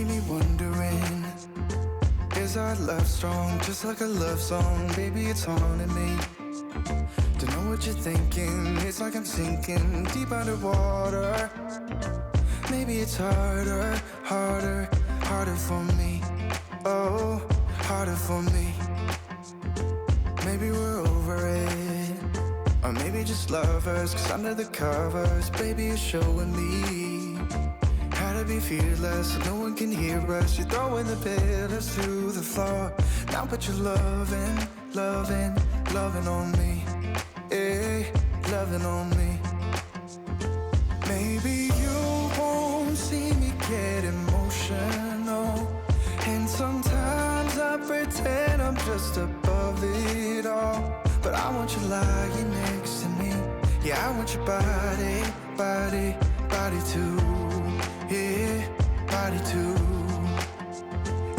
keep me wondering, is our love strong, just like a love song? Baby, it's haunting me. Don't know what you're thinking, it's like I'm sinking deep underwater. Maybe it's harder, harder, harder for me. Oh, harder for me. Maybe we're over it, or maybe just lovers, cause under the covers, baby, you're showing me how to be fearless so no one can hear us. You're throwing the pillars to the floor. Now put your loving, loving, loving on me. Eh, loving on me. Maybe you won't see me get emotional, and sometimes I pretend I'm just above it all. But I want you lying next to me. Yeah, I want your body, body, body too. Yeah, body too.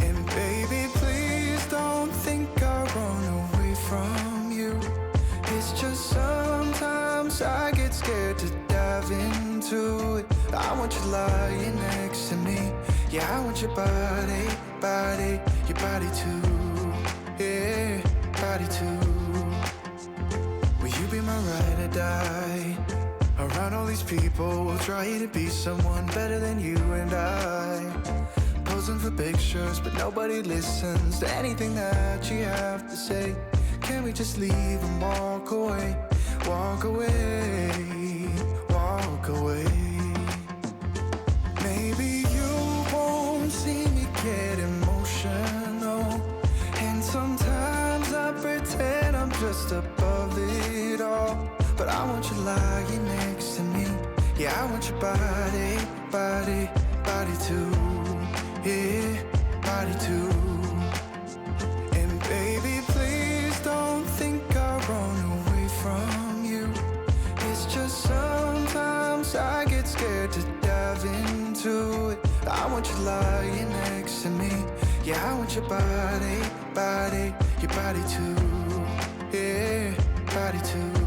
And baby, please don't think I'll run away from you. It's just sometimes I get scared to dive into it. I want you lying next to me. Yeah, I want your body, body, your body too. Yeah, body too. Will you be my ride or die? Around all these people, trying to be someone better than you and I. Posing for pictures, but nobody listens to anything that you have to say. Can we just leave and walk away? Walk away, walk away. Maybe you won't see me get emotional, and sometimes I pretend I'm just above it all. But I want you lying next to me. Yeah, I want your body, body, body too. Yeah, body too. And baby, please don't think I'll run away from you. It's just sometimes I get scared to dive into it. I want you lying next to me. Yeah, I want your body, body, your body too. Yeah, body too.